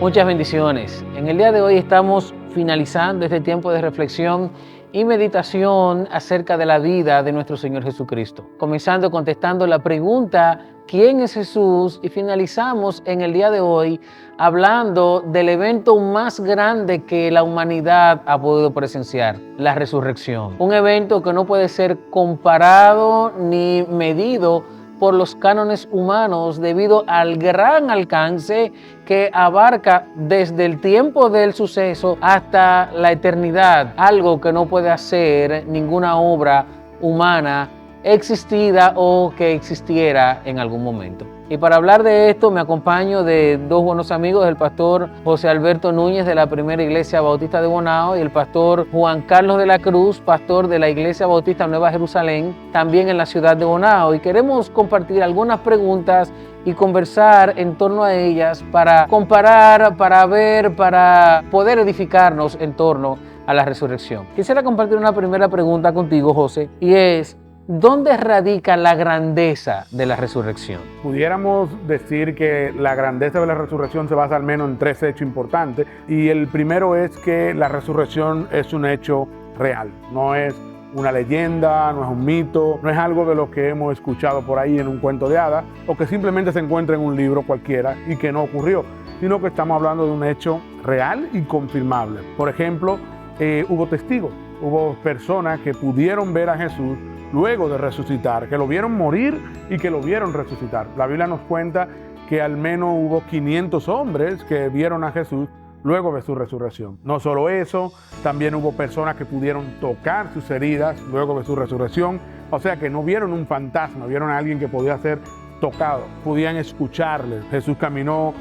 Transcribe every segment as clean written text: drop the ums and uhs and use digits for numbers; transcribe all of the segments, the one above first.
Muchas bendiciones. En el día de hoy estamos finalizando este tiempo de reflexión y meditación acerca de la vida de nuestro Señor Jesucristo. Comenzando contestando la pregunta, ¿quién es Jesús? Y finalizamos en el día de hoy hablando del evento más grande que la humanidad ha podido presenciar, la resurrección. Un evento que no puede ser comparado ni medido por los cánones humanos debido al gran alcance que abarca desde el tiempo del suceso hasta la eternidad, algo que no puede hacer ninguna obra humana existida o que existiera en algún momento. Y para hablar de esto me acompaño de dos buenos amigos, el pastor José Alberto Núñez de la Primera Iglesia Bautista de Bonao y el pastor Juan Carlos de la Cruz, pastor de la Iglesia Bautista Nueva Jerusalén, también en la ciudad de Bonao. Y queremos compartir algunas preguntas y conversar en torno a ellas para comparar, para ver, para poder edificarnos en torno a la resurrección. Quisiera compartir una primera pregunta contigo, José, y es: ¿dónde radica la grandeza de la resurrección? Pudiéramos decir que la grandeza de la resurrección se basa al menos en tres hechos importantes. Y el primero es que la resurrección es un hecho real, no es una leyenda, no es un mito, no es algo de lo que hemos escuchado por ahí en un cuento de hadas o que simplemente se encuentra en un libro cualquiera y que no ocurrió, sino que estamos hablando de un hecho real y confirmable. Por ejemplo, hubo testigos, hubo personas que pudieron ver a Jesús luego de resucitar, que lo vieron morir y que lo vieron resucitar. La Biblia nos cuenta que al menos hubo 500 hombres que vieron a Jesús luego de su resurrección. No solo eso, también hubo personas que pudieron tocar sus heridas luego de su resurrección. O sea que no vieron un fantasma, vieron a alguien que podía ser tocado, podían escucharle. Jesús caminó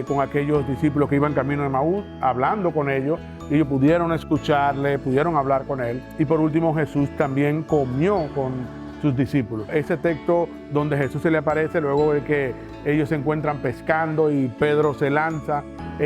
con aquellos discípulos que iban camino de Emaús, hablando con ellos, y ellos pudieron escucharle, pudieron hablar con él. Y por último, Jesús también comió con sus discípulos. Ese texto donde Jesús se le aparece luego de que ellos se encuentran pescando y Pedro se lanza,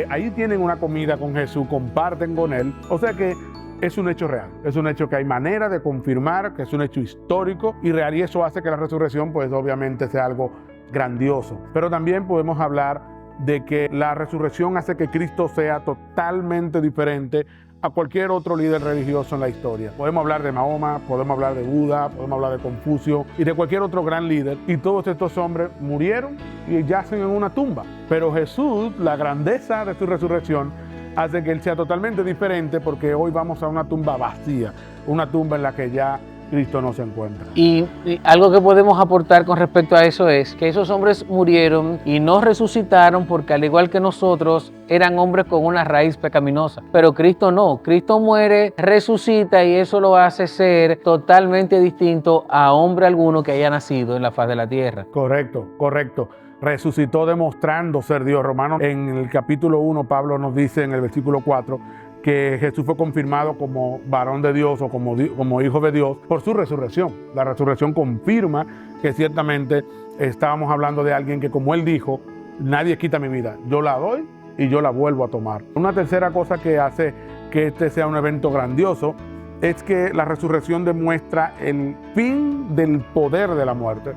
ahí tienen una comida con Jesús, comparten con él. O sea que es un hecho real, es un hecho que hay manera de confirmar, que es un hecho histórico y real, y eso hace que la resurrección pues obviamente sea algo grandioso. Pero también podemos hablar de que la resurrección hace que Cristo sea totalmente diferente a cualquier otro líder religioso en la historia. Podemos hablar de Mahoma, podemos hablar de Buda, podemos hablar de Confucio y de cualquier otro gran líder, y todos estos hombres murieron y yacen en una tumba. Pero Jesús, la grandeza de su resurrección, hace que él sea totalmente diferente, porque hoy vamos a una tumba vacía, una tumba en la que ya Cristo no se encuentra. Y algo que podemos aportar con respecto a eso es que esos hombres murieron y no resucitaron porque, al igual que nosotros, eran hombres con una raíz pecaminosa. Pero Cristo no. Cristo muere, resucita, y eso lo hace ser totalmente distinto a hombre alguno que haya nacido en la faz de la tierra. Correcto, correcto. Resucitó demostrando ser Dios. Romanos, en el capítulo 1, Pablo nos dice en el versículo 4 que Jesús fue confirmado como varón de Dios o como hijo de Dios por su resurrección. La resurrección confirma que ciertamente estábamos hablando de alguien que, como él dijo, nadie quita mi vida, yo la doy y yo la vuelvo a tomar. Una tercera cosa que hace que este sea un evento grandioso es que la resurrección demuestra el fin del poder de la muerte.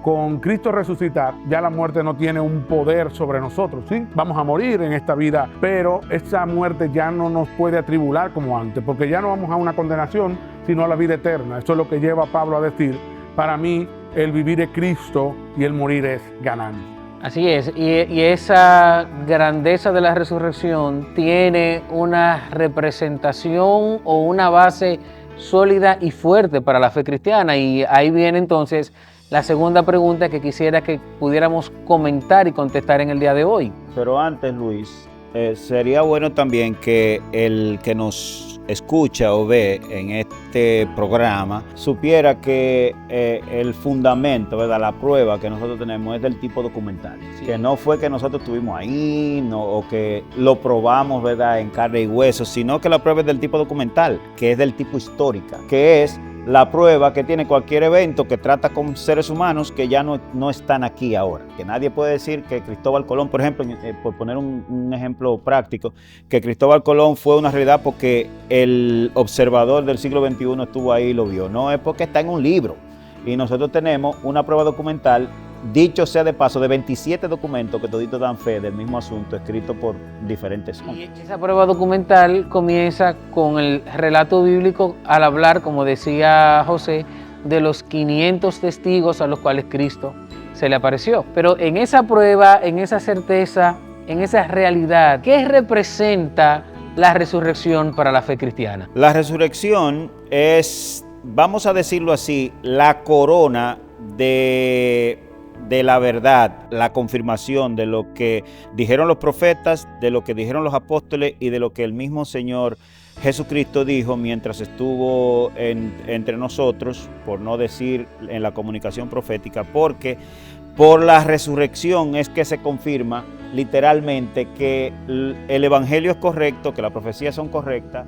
Con Cristo resucitar, ya la muerte no tiene un poder sobre nosotros, ¿sí? Vamos a morir en esta vida, pero esa muerte ya no nos puede atribular como antes, porque ya no vamos a una condenación, sino a la vida eterna. Eso es lo que lleva a Pablo a decir: para mí, el vivir es Cristo y el morir es ganancia. Así es, y esa grandeza de la resurrección tiene una representación o una base sólida y fuerte para la fe cristiana, y ahí viene entonces la segunda pregunta que quisiera que pudiéramos comentar y contestar en el día de hoy. Pero antes, Luis, sería bueno también que el que nos escucha o ve en este programa supiera que el fundamento, ¿verdad?, la prueba que nosotros tenemos es del tipo documental. Sí. Que no fue que nosotros estuvimos ahí o que lo probamos, ¿verdad?, en carne y hueso, sino que la prueba es del tipo documental, que es del tipo histórica, que es la prueba que tiene cualquier evento que trata con seres humanos que ya no están aquí ahora. Que nadie puede decir que Cristóbal Colón, por ejemplo, por poner un ejemplo práctico, que Cristóbal Colón fue una realidad porque el observador del siglo XXI estuvo ahí y lo vio. No, es porque está en un libro. Y nosotros tenemos una prueba documental dicho sea de paso, de 27 documentos que toditos dan fe del mismo asunto, escritos por diferentes hombres. Y esa prueba documental comienza con el relato bíblico al hablar, como decía José, de los 500 testigos a los cuales Cristo se le apareció. Pero en esa prueba, en esa certeza, en esa realidad, ¿qué representa la resurrección para la fe cristiana? La resurrección es, vamos a decirlo así, la corona de la verdad, la confirmación de lo que dijeron los profetas, de lo que dijeron los apóstoles y de lo que el mismo Señor Jesucristo dijo mientras estuvo entre nosotros, por no decir en la comunicación profética, porque por la resurrección es que se confirma literalmente que el evangelio es correcto, que las profecías son correctas.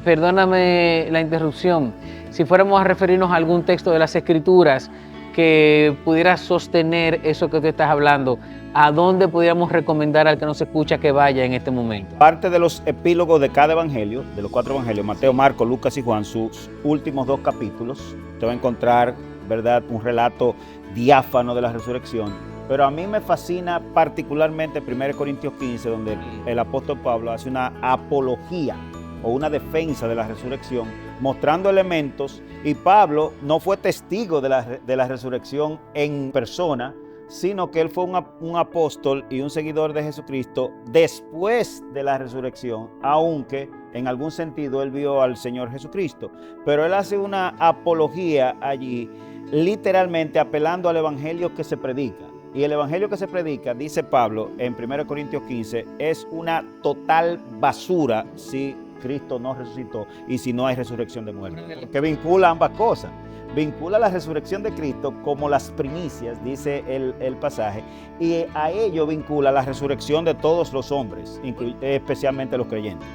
Perdóname la interrupción, si fuéramos a referirnos a algún texto de las Escrituras que pudiera sostener eso que tú estás hablando, ¿a dónde pudiéramos recomendar al que nos escucha que vaya en este momento? Parte de los epílogos de cada evangelio, de los 4 evangelios, Mateo, Marcos, Lucas y Juan, sus últimos 2 capítulos, te va a encontrar, ¿verdad?, un relato diáfano de la resurrección. Pero a mí me fascina particularmente 1 Corintios 15, donde el apóstol Pablo hace una apología o una defensa de la resurrección, mostrando elementos, y Pablo no fue testigo de la resurrección en persona, sino que él fue un apóstol y un seguidor de Jesucristo después de la resurrección, aunque en algún sentido él vio al Señor Jesucristo. Pero él hace una apología allí, literalmente apelando al evangelio que se predica. Y el evangelio que se predica, dice Pablo en 1 Corintios 15, es una total basura si Cristo no resucitó y si no hay resurrección de muertos. Que vincula ambas cosas. Vincula la resurrección de Cristo como las primicias, dice el pasaje, y a ello vincula la resurrección de todos los hombres, especialmente los creyentes.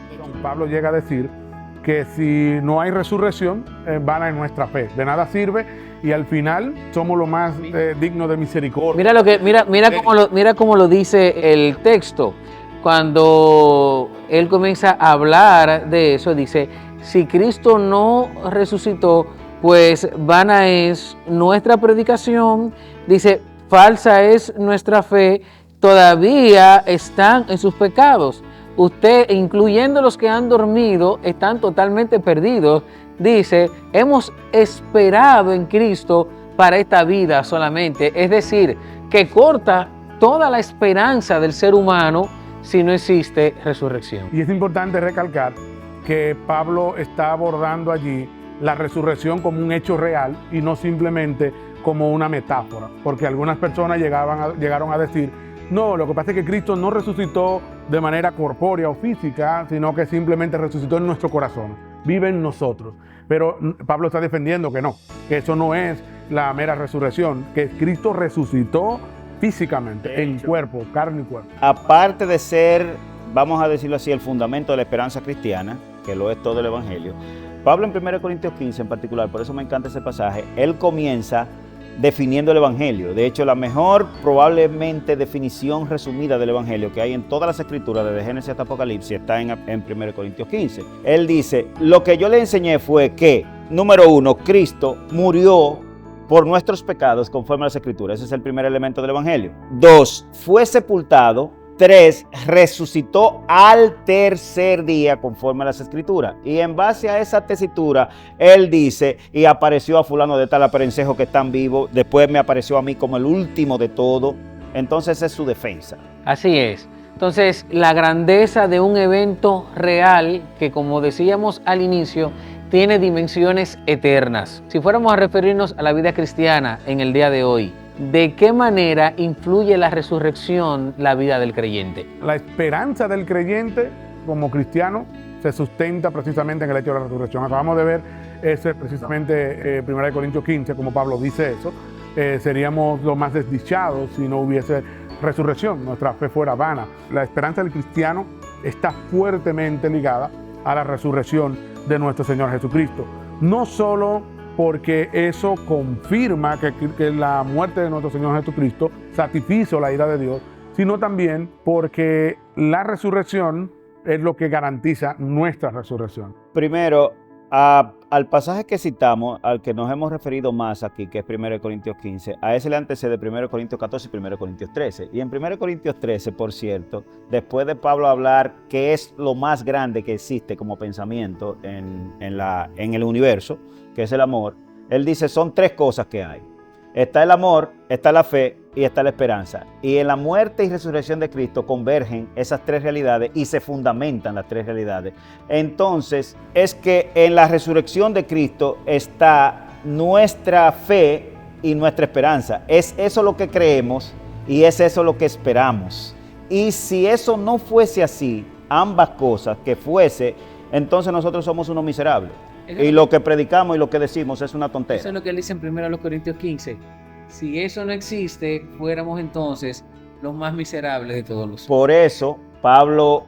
Pablo llega a decir que si no hay resurrección, vana es nuestra fe, de nada sirve, y al final somos lo más dignos de misericordia. Mira cómo lo dice el texto. Cuando él comienza a hablar de eso, dice, si Cristo no resucitó, pues vana es nuestra predicación, dice, falsa es nuestra fe, todavía están en sus pecados. Usted, incluyendo los que han dormido, están totalmente perdidos. Dice, hemos esperado en Cristo para esta vida solamente. Es decir, que corta toda la esperanza del ser humano si no existe resurrección. Y es importante recalcar que Pablo está abordando allí la resurrección como un hecho real y no simplemente como una metáfora, porque algunas personas llegaron a decir, no, lo que pasa es que Cristo no resucitó de manera corpórea o física, sino que simplemente resucitó en nuestro corazón, vive en nosotros. Pero Pablo está defendiendo que no, que eso no es la mera resurrección, que Cristo resucitó físicamente, en cuerpo, carne y cuerpo. Aparte de ser, vamos a decirlo así, el fundamento de la esperanza cristiana, que lo es todo el evangelio, Pablo en 1 Corintios 15 en particular, por eso me encanta ese pasaje, él comienza definiendo el evangelio. De hecho, la mejor probablemente definición resumida del evangelio que hay en todas las escrituras, desde Génesis hasta Apocalipsis, está en 1 Corintios 15. Él dice, lo que yo le enseñé fue que, número 1, Cristo murió por nuestros pecados conforme a las escrituras. Ese es el primer elemento del evangelio. 2, fue sepultado. 3, resucitó al tercer día conforme a las escrituras. Y en base a esa tesitura, él dice, y apareció a fulano de tal aperencejo que están vivos, después me apareció a mí como el último de todo. Entonces es su defensa. Así es. Entonces, la grandeza de un evento real que, como decíamos al inicio, tiene dimensiones eternas. Si fuéramos a referirnos a la vida cristiana en el día de hoy, ¿de qué manera influye la resurrección la vida del creyente? La esperanza del creyente como cristiano se sustenta precisamente en el hecho de la resurrección. Acabamos de ver ese precisamente 1 Corintios 15, como Pablo dice eso. Seríamos los más desdichados si no hubiese resurrección, nuestra fe fuera vana. La esperanza del cristiano está fuertemente ligada a la resurrección de nuestro Señor Jesucristo. No solo porque eso confirma que la muerte de nuestro Señor Jesucristo satisfizo la ira de Dios, sino también porque la resurrección es lo que garantiza nuestra resurrección. Primero, Al pasaje que citamos, al que nos hemos referido más aquí, que es 1 Corintios 15, a ese le antecede 1 Corintios 14 y 1 Corintios 13. Y en 1 Corintios 13, por cierto, después de Pablo hablar qué es lo más grande que existe como pensamiento en el universo, que es el amor, él dice, son 3 cosas que hay. Está el amor, está la fe y está la esperanza. Y en la muerte y resurrección de Cristo convergen esas 3 realidades y se fundamentan las 3 realidades. Entonces, es que en la resurrección de Cristo está nuestra fe y nuestra esperanza. Es eso lo que creemos y es eso lo que esperamos. Y si eso no fuese así, ambas cosas que fuese, entonces nosotros somos unos miserables. Y lo que predicamos y lo que decimos es una tontería. Eso es lo que él dice en 1 Corintios 15. Si eso no existe, fuéramos entonces los más miserables de todos los. Por eso, Pablo,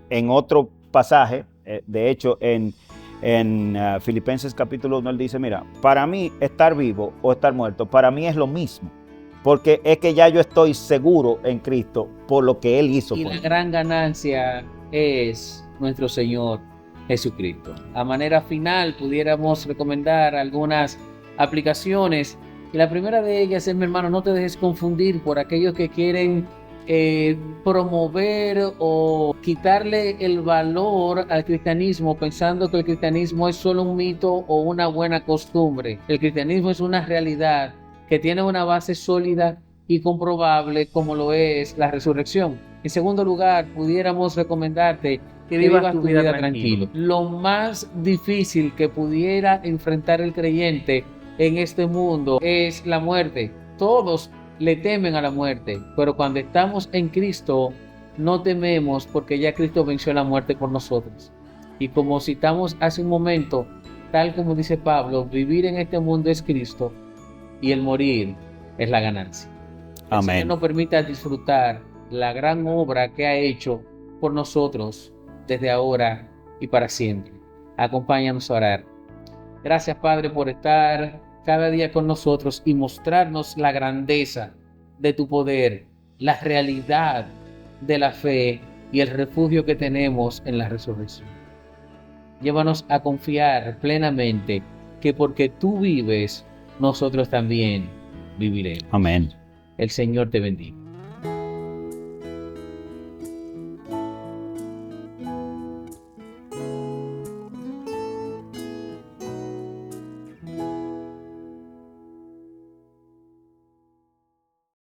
en otro pasaje, de hecho, en Filipenses capítulo 1, él dice, mira, para mí estar vivo o estar muerto, para mí es lo mismo. Porque es que ya yo estoy seguro en Cristo por lo que Él hizo. Y la gran ganancia es nuestro Señor Jesucristo. A manera final, pudiéramos recomendar algunas aplicaciones. Y la primera de ellas es, mi hermano, no te dejes confundir por aquellos que quieren promover o quitarle el valor al cristianismo pensando que el cristianismo es solo un mito o una buena costumbre. El cristianismo es una realidad que tiene una base sólida y comprobable como lo es la resurrección. En segundo lugar, pudiéramos recomendarte que vivas tu vida tranquilo. Lo más difícil que pudiera enfrentar el creyente en este mundo es la muerte. Todos le temen a la muerte, pero cuando estamos en Cristo no tememos porque ya Cristo venció la muerte por nosotros. Y como citamos hace un momento, tal como dice Pablo, vivir en este mundo es Cristo y el morir es la ganancia. Amén. El Señor nos permita disfrutar la gran obra que ha hecho por nosotros desde ahora y para siempre. Acompáñanos a orar. Gracias, Padre, por estar cada día con nosotros y mostrarnos la grandeza de tu poder, la realidad de la fe y el refugio que tenemos en la resurrección. Llévanos a confiar plenamente que porque tú vives, nosotros también viviremos. Amén. El Señor te bendiga.